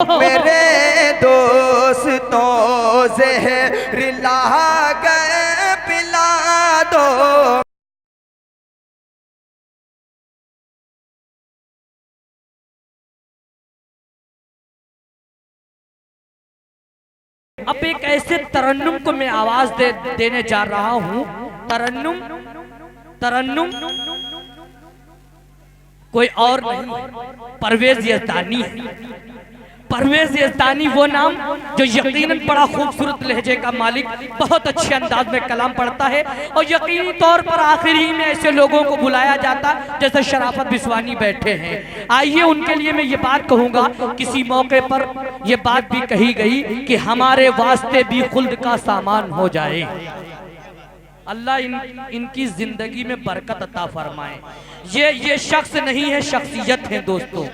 मेरे दोस्तों ज़हर ला गए पिला दो। अब एक ऐसे तरन्नुम को मैं आवाज देने जा रहा हूँ। तरन्नुम तरन्नुम कोई और नहीं, परवेज यज़दानी है। परवेज यज़दानी वो नाम जो यकीनन बड़ा खूबसूरत लहजे का मालिक, बहुत अच्छे अंदाज में कलाम पढ़ता है और यकीनी तौर पर आखिरी में ऐसे लोगों को बुलाया जाता जैसे शराफत बिस्वानी बैठे हैं। आइए उनके लिए मैं ये बात कहूँगा। किसी मौके पर ये बात भी कही गई कि हमारे वास्ते भी खुल्द का सामान हो जाए। अल्लाह इनकी जिंदगी में बरकत अता फरमाए। ये शख्स नहीं है, शख्सियत है दोस्तों।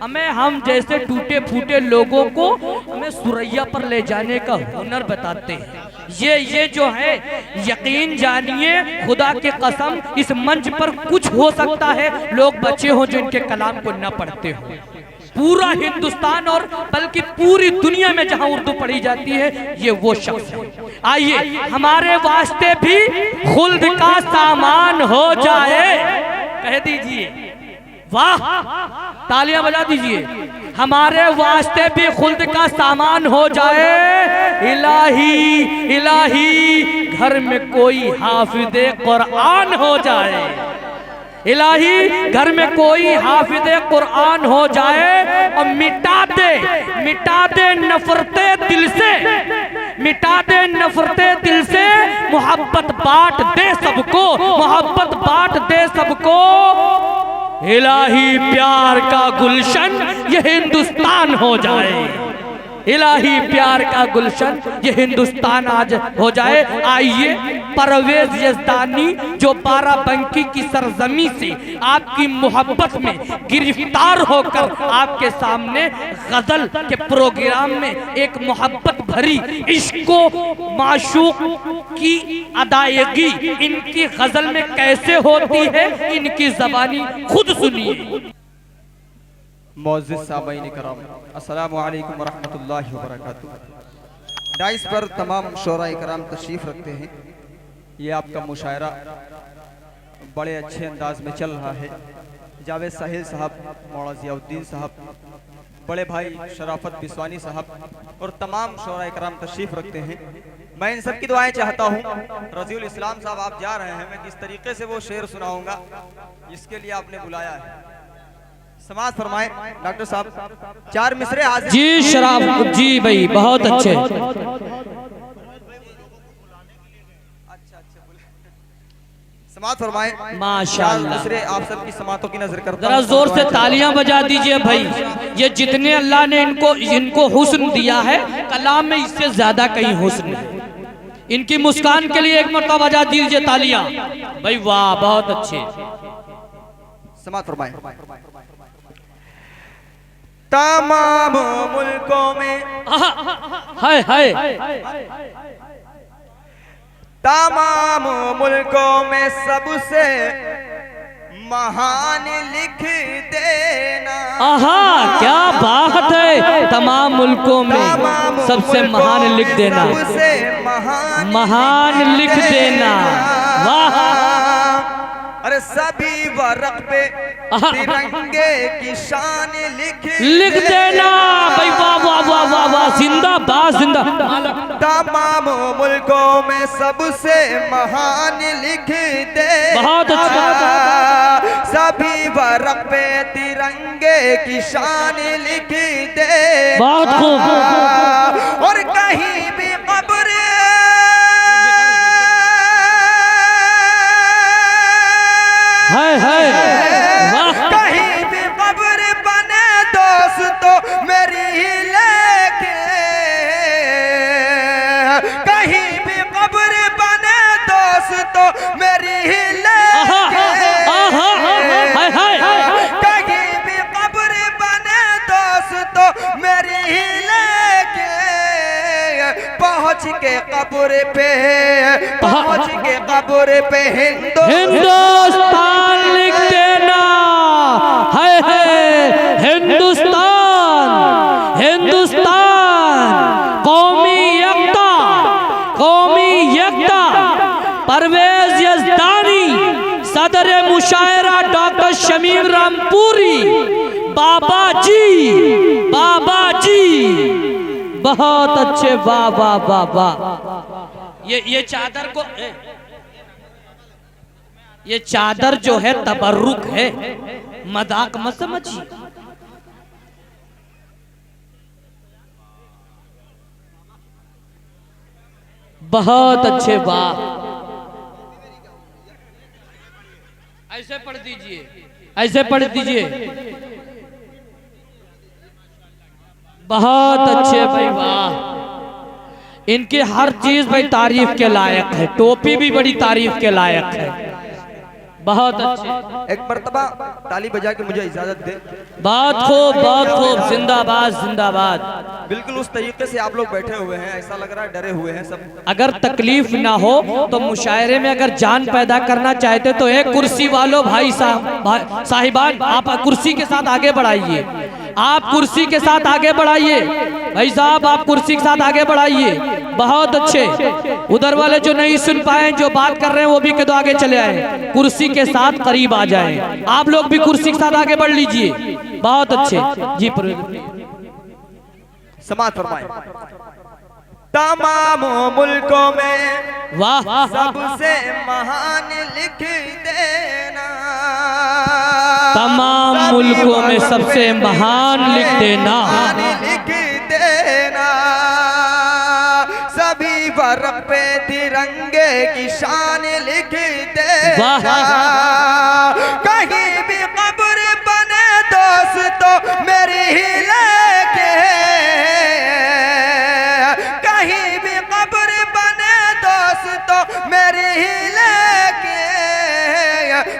हमें हम जैसे टूटे फूटे लोगों को हमें सुरैया पर ले जाने का हुनर बताते हैं। ये जो है, यकीन जानिए खुदा की कसम, इस मंच पर कुछ हो सकता है लोग बचे हों जो इनके कलाम को न पढ़ते हों। पूरा हिंदुस्तान और बल्कि पूरी दुनिया में जहां उर्दू पढ़ी जाती है, ये वो शख्स है। आइए हमारे वास्ते भी खुल्द का सामान हो जाए, कह दीजिए वाह, तालियां बजा दीजिए। हमारे वास्ते भी खुल्द का सामान हो जाए। इलाही इलाही घर में कोई हाफिज़े कुरान हो जाए। इलाही घर में कोई हाफिज़े कुरान हो जाए और मिटा दे नफरते दिल से, मिटा दे नफरते दिल से। मोहब्बत बांट दे सबको, मोहब्बत बांट दे सबको। इलाही प्यार का गुलशन ये हिंदुस्तान हो जाए। इलाही प्यार का गुलशन ये हिंदुस्तान आज हो जाए। आइए परवेज यज़दानी जो बाराबंकी की सरजमी से आपकी मोहब्बत में गिरफ्तार होकर आपके सामने गजल के प्रोग्राम में एक मोहब्बत भरी इश्को माशूक की अदायगी इनकी गजल में कैसे होती है, इनकी ज़बानी खुद सुनिए। मौजूद सामईन कराम, अस्सलामु अलैकुम वरहमतुल्लाहि वबरकातुहू। डाइस पर तमाम शोराए कराम तशरीफ़ रखते हैं। ये आपका मुशायरा बड़े अच्छे अंदाज में चल रहा है। जावेद साहिल साहब, मौलाना ज़ियाउद्दीन साहब, बड़े भाई शराफत बिस्वानी साहब और तमाम शोराए कराम तशरीफ़ रखते हैं। मैं इन सब की दुआएं चाहता हूँ। रज़ीउल इस्लाम साहब आप जा रहे हैं, मैं किस तरीके से वो शेर सुनाऊँगा इसके लिए आपने बुलाया है। समाज फरमाए डॉक्टर साहब, 4 मिसरे हाजिर जी। शराब जी भाई बहुत अच्छे। समाज फरमाए माशाअल्लाह। मिसरे आप सबकी समातों की नजर करता जरा जोर से तालियां बजा दीजिए भाई। ये जितने अल्लाह ने इनको हुस्न दिया है, कलाम में इससे ज्यादा कहीं हुस्न है। इनकी मुस्कान के लिए एक मरतबा बजा दीजिए तालियां भाई। वाह बहुत अच्छे। समाज फरमाए तमाम मुल्कों में, हाय हाय, तमाम मुल्कों में सबसे महान लिख देना। आहा क्या बात है। तमाम मुल्कों में सबसे महान लिख देना, सबसे महान लिख देना। वाह। अरे सभी वर्क पे तिरंगे की शान लिख देना भाई। वाह वाह वाह वाह वाह, जिंदाबाद जिंदा। तमाम मुल्कों में सबसे महान लिख दे। बहुत अच्छा। सभी वर्क पे तिरंगे की शान लिख दे। बहुत खूब। और कहीं भी कब्र है कहीं भी कब्र बने दोस्तों मेरी लेके, कहीं भी कब्र बने दोस्तों मेरी लेके, कहीं भी कब्र बने दोस्तों मेरी लेके। पहुँच के कब्र पे, पहुँच के कब्र पे हिंदुस्तान लिख देना। है हिंदुस्तान, हिंदुस्तान। सदर मुशायरा डॉक्टर शमीम रामपुरी बाबा जी, बाबा जी बहुत अच्छे, वाह वाह वाह वाह। ये चादर को, ये चादर जो है तबर्रुक है, मजाक मत समझिए। बहुत अच्छे, वाह। ऐसे पढ़ दीजिए, ऐसे पढ़ दीजिए, बहुत अच्छे भाई, वाह। इनकी हर चीज भाई तारीफ के लायक है, टोपी भी बड़ी तारीफ के लायक है, बहुत अच्छे। एक मर्तबा ताली बजा के मुझे इजाजत दे। बहुत खूब, बहुत खूब, जिंदाबाद जिंदाबाद। बिल्कुल उस तरीके से आप लोग बैठे हुए हैं, ऐसा लग रहा है डरे हुए हैं सब। अगर तकलीफ ना हो तो मुशायरे में अगर जान पैदा करना चाहते तो एक कुर्सी वालों भाई साहब साहिबान, आप कुर्सी के साथ आगे बढ़ाइए, आप कुर्सी के साथ आगे बढ़ाइए भाई साहब, आप कुर्सी के साथ आगे बढ़ाइए, बहुत अच्छे। उधर वाले जो नहीं सुन पाए, जो बात कर रहे हैं वो भी कदम आगे चले आए, कुर्सी के साथ करीब आ जाएं। आप लोग भी कुर्सी के साथ आगे बढ़ लीजिए, बहुत अच्छे जी। समाज फरमाए। तमाम मुल्कों में वाह, सबसे महान लिख देना, तमाम मुल्कों में सबसे महान लिख देना, लिख देना। सभी वर्ग पे तिरंगे की शान लिख देना। कहीं भी कब्र बने दोस्तों मेरी ही लेके, कहीं भी कब्र बने दोस्तों मेरी ही लेके,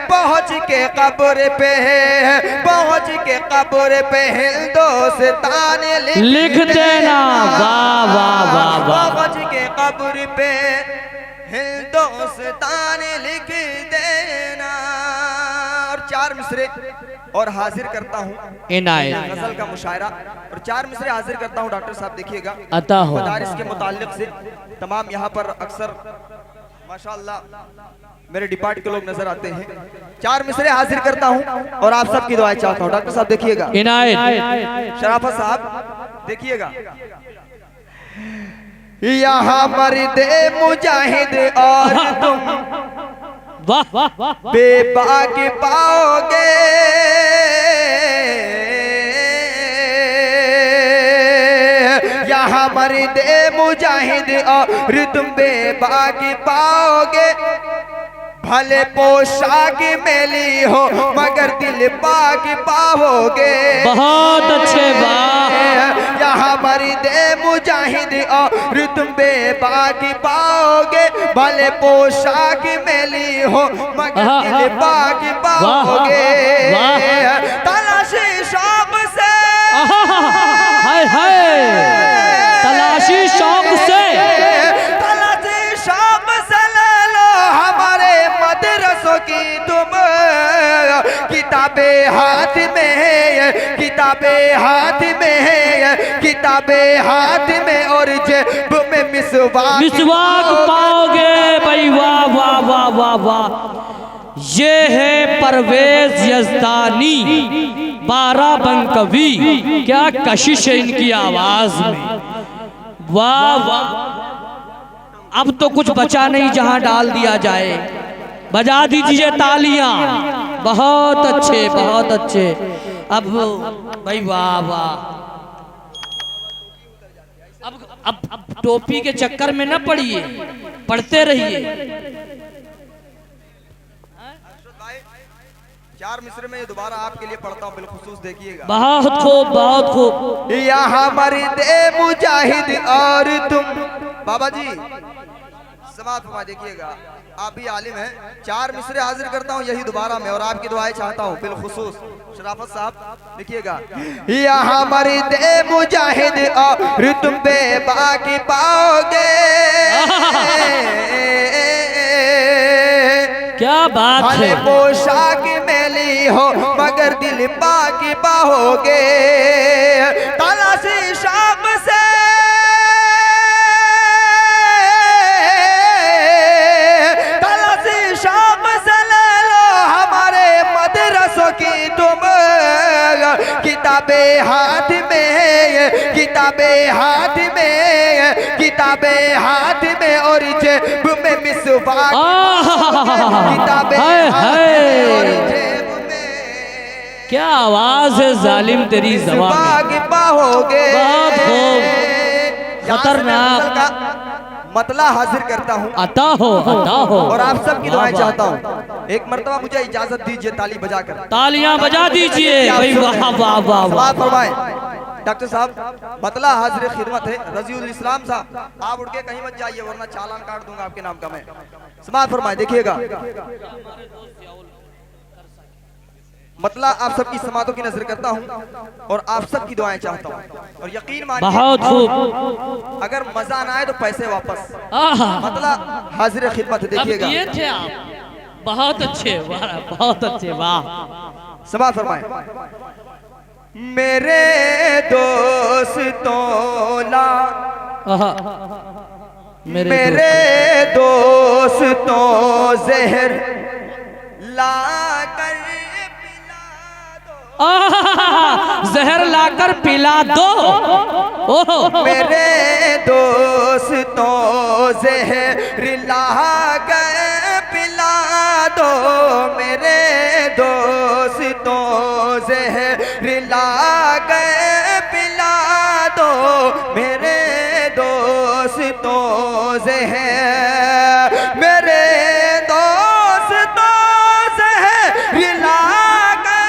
पहुँच के कब्र पे, पहुँच के कब्र पे हिंदुस्तान लिख देना, वाह वाह वाह वाह। पहुँच के कब्र पे हिंदुस्तान लिख देना। और चार मिसरे और हाजिर करता हूँ गजल का मुशायरा, और चार मिसरे हाजिर करता हूँ डॉक्टर साहब, देखिएगा अता हो मदारिस के मुताल्लिक से। तमाम यहाँ पर अक्सर माशाअल्लाह मेरे डिपार्ट के लोग नजर आते हैं। चार मिसरे हाजिर करता हूँ और आप सबकी दुआएं चाहता हूँ। डॉक्टर साहब देखिएगा, शराफत साहब देखिएगा। यहाँ मर्दे मुजाहिद और तुम बेबाक पाओगे, यहाँ मर्दे मुजाहिद और तुम बेबाक पाओगे। भले पोशाक मेली हो मगर दिल पाक पाओगे। बहुत अच्छे, वाह। यहाँ मर्दे मुजाहिद और तुम बेबाक पाओगे। भले पोशाक मेली हो मगर दिल पाक पाओगे। तलाशी शौक से, हाय हाय, तलाशी शौक से, तलाशी शौक से ले लो हमारे मदरसों की तुम किताबें हाथ में है, किताबें हाथ में है, किताबें हाथ में और जेब में मिसवाक पाओगे भाई, वाह वाह वाह वाह वाह। ये है परवेज यज़दानी बाराबंकवी, क्या कशिश है इनकी आवाज में, वाह वाह। अब तो कुछ बचा नहीं जहां डाल दिया जाए, बजा दीजिए तालियां, बहुत अच्छे बहुत अच्छे। अब भाई वाह वाह। अब टोपी के चक्कर में न पड़िए, पढ़ते रहिए। चार मिसरे में ये दोबारा आपके लिए पढ़ता हूँ बिलखुसूस, देखिएगा। बहुत खूब बहुत खूब। यहाँ मर्दे मुजाहिद और तुम, बाबा जी समात फरमा, देखिएगा आप भी आलिम हैं। चार मिसरे हाजिर करता हूँ यही दोबारा में और आपकी दुआएं चाहता हूँ बिलखुसूस। शराफत साहब देखिएगा। यहाँ मर्दे मुजाहिद और तुम बेबाक पाओगे। क्या बात है। पोशाक मेली हो मगर दिल पाक पाओगे। तलाशी शाम से, तलाशी शाम से ले लो किताबे हाथ में, किताबे हाथ में और जेब में मिसवाक, किताबे हाथ में और जेब में। क्या आवाज है जालिम तेरी ज़बान में, पाओगे। बहुत खूब, खतरनाक। मतला हाजिर करता हूँ, अता हो और आप सबकी दुआएं चाहता हूँ। एक मर्तबा मुझे इजाजत दीजिए ताली बजाकर, तालियां बजा दीजिए भाई, वाह वाह वाह वाह। फरमाएं डॉक्टर साहब, मतला हाजिर खिदमत है। रजीउल इस्लाम साहब आप उठ के कहीं मत जाइए वरना चालान काट दूंगा आपके नाम का मैं। समाअत फरमाएं, देखिएगा मतला आप सबकी समातों की नजर करता हूँ और आप सबकी दुआएं चाहता हूँ। और यकीन मानिए बहुत खूब, अगर मजा ना आए तो पैसे वापस। आहा, मतला हाजिर खिदमत है, अब देखिएगा। दिए थे आप, बहुत अच्छे, वाह बहुत अच्छे, वाह। समाअत फरमाएं। मेरे दोस्तों ला, आहा, मेरे दोस्तों जहर ला कर पिला दो, जहर लाकर पिला दो। ओहो, मेरे दोस्तों जहर ला कर पिला दो, मेरे दोस्तों जहर ला कर पिला दो, मेरे दोस्तों जहर, मेरे दोस्तों जहर ला कर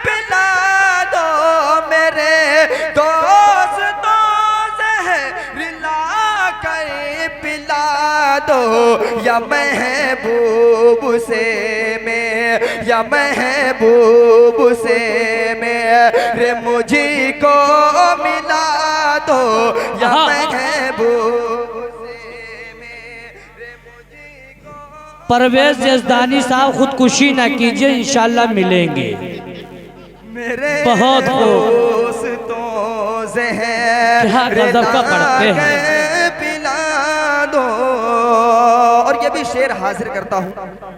पिला दो, मेरे दोस्तों जहर ला कर पिला दो, या महबूब से मैं, या महबूब से मेरे मुझी को मिला दो, या महबूब से मेरे मुझी को। परवेज यजदानी साहब खुदकुशी ना कीजिए, इंशाल्लाह मिलेंगे। मेरे बहुत दोस्तों ज़हर क्या गज़ब का पढ़ते हैं। पिला दो। और ये भी शेर हाजिर करता हूँ,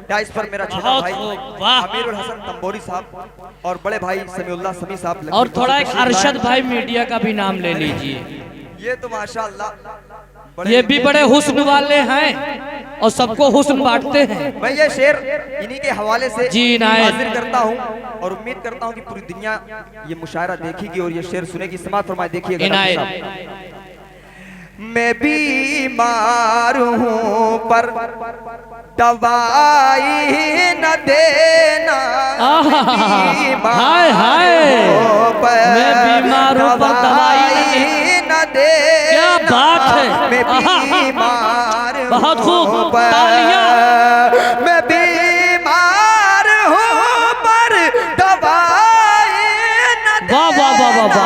क्या इस पर मेरा छोटा बहुत भाई खूब, वाह। अमीरुल हसन तंबोरी साहब और बड़े भाई समीउल्लाह समी साहब, और थोड़ा एक अरशद भाई मीडिया का भी नाम ले लीजिए। ये तो माशाअल्लाह ये भी बड़े हुस्न वाले हैं और सबको हुस्न बांटते हैं। मैं ये शेर इन्हीं के हवाले से जी इनायत। हाजिर करता हूँ और उम्मीद करता हूँ कि पूरी दुनिया ये मुशायरा देखेगी और ये शेर सुनेगी। समाअत फरमाए, देखिएगा। इनायत। मैं बीमार हूँ पर दवाई न देना, हाय हाय, मैं बीमार हूँ पर दवाई न देना, क्या बात है, मैं बीमार हूँ बहुत खूब, पर, तालियां। मैं बीमार हूँ पर दवाई न देना, वाह वाह वाह वाह वाह।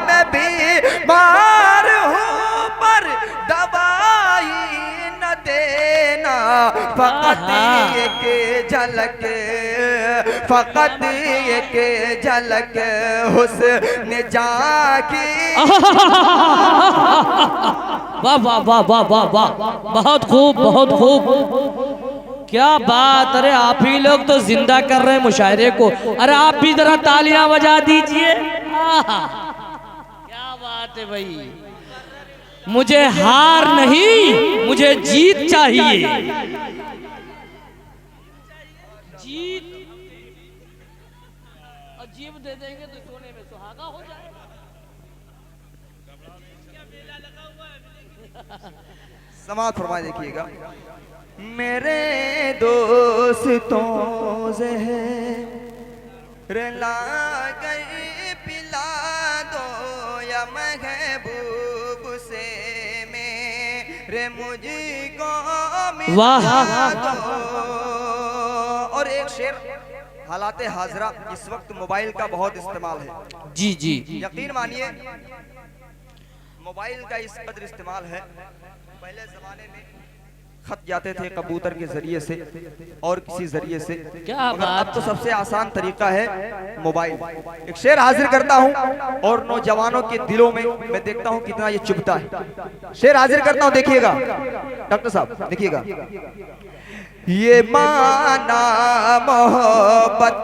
मैं बीमार हूँ पर दवाई न देना, फकत एक झलक, फकत एक झलक हुस्न जाकी। वाह वाह वाह वाह वाह वाह, बहुत खूब बहुत खूब, क्या बात। अरे आप ही लोग तो जिंदा कर रहे हैं मुशायरे को। अरे आप भी जरा तालियां बजा दीजिए। क्या बात है भाई, मुझे हार नहीं, मुझे जीत चाहिए। जीत अजीब दे देंगे तो सोने में सुहागा हो जाएगा। समाअत फरमाए, देखिएगा। मेरे दोस्तों ज़हर ला कर पिला दो, या महबूब से मेरे मुझको मिला दो। और एक शेर, हालाते हाजरा इस वक्त मोबाइल का बहुत इस्तेमाल है। जी जी, यकीन मानिए मोबाइल का इस कदर इस्तेमाल है, पहले जमाने में खत जाते थे कबूतर के जरिए से और किसी जरिए से, क्या मगर बात। अब तो सबसे आसान तरीका है मोबाइल। एक शेर हाजिर करता हूं और नौजवानों के दिलों में मैं देखता हूं कितना ये चुभता है। शेर हाजिर करता हूं, देखिएगा डॉक्टर साहब, देखिएगा। ये माना मोहब्बत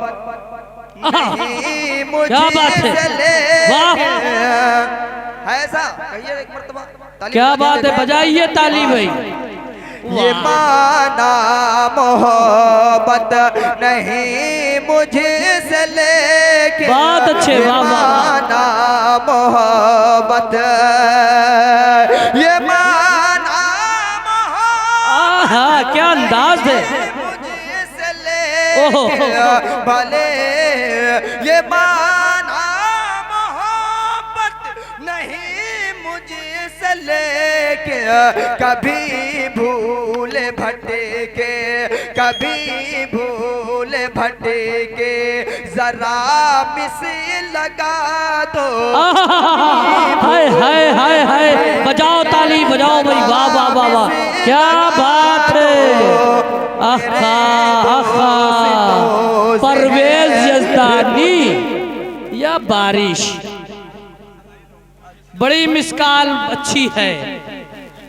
नहीं मुझे क्या बात है, चले, वाह। ऐसा कहिए एक मर्तबा ताली क्या बजा बात है, दीजिए। बजाइए ताली भाई। ये माना मोहब्बत नहीं मुझसे लेके, बहुत अच्छे, ये वाह, वाह, वाह। माना मोहब्बत, ये माना मोहब्बत हाँ, क्या अंदाज है। मुझसे ओहो। लेके भले, ये माना मोहब्बत नहीं मुझसे लेके, कभी भूल भटके, कभी भूल भटके, जरा मिस लगा दो। हाय हाय हाय हाय, बजाओ ताली बजाओ भाई, वाह वाह वाह वाह, क्या बात है। आहा आहा, परवेज यज़दानी या बारिश, बड़ी मिसकाल अच्छी है।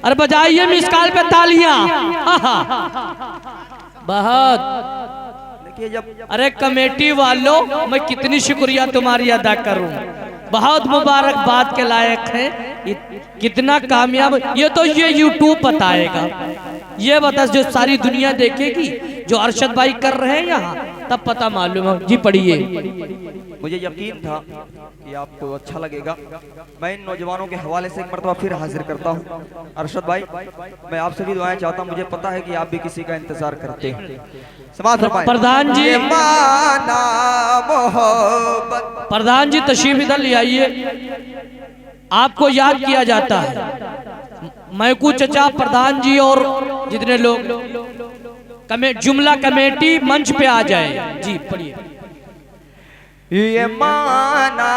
अरे बजाइए मिसकाल पे तालियां। बहुत। देखिए जब अरे कमेटी वालों, मैं कितनी शुक्रिया तुम्हारी अदा करूं, बहुत मुबारकबाद के लायक है। कितना कामयाब, ये तो ये यूट्यूब बताएगा, ये बता जो सारी दुनिया देखेगी जो अरशद भाई कर रहे हैं यहाँ, तब पता मालूम है। जी पढ़िए। मुझे यकीन था कि आपको अच्छा लगेगा। मैं इन नौजवानों के हवाले से एक मरतबा फिर हाजिर करता हूँ। अरशद भाई, मैं आपसे भी दुआएं चाहता हूँ, मुझे पता है कि आप भी किसी का इंतजार करते हैं। समाज फरमाएं। प्रधान जी, ये माना मोहब्बत, प्रधान जी तशरीफ इधर ले आइए। आपको याद किया जाता है, मैकू चचा, प्रधान जी और जितने लोग जुमला कमेटी मंच पे आ जाए। जी पढ़िए। ये माना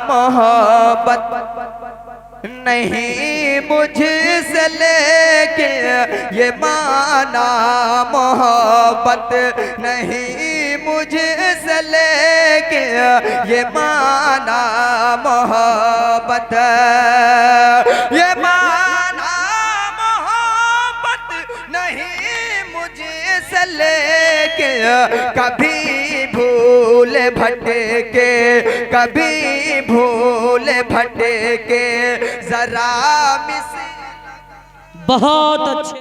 मोहब्बत नहीं मुझसे लेके, ये माना मोहब्बत नहीं मुझसे लेके, ये माना मोहब्बत, ये माना मोहब्बत नहीं मुझसे लेके, कभी भूल भटके, कभी भूल भटके, जरा मिस। बहुत अच्छे।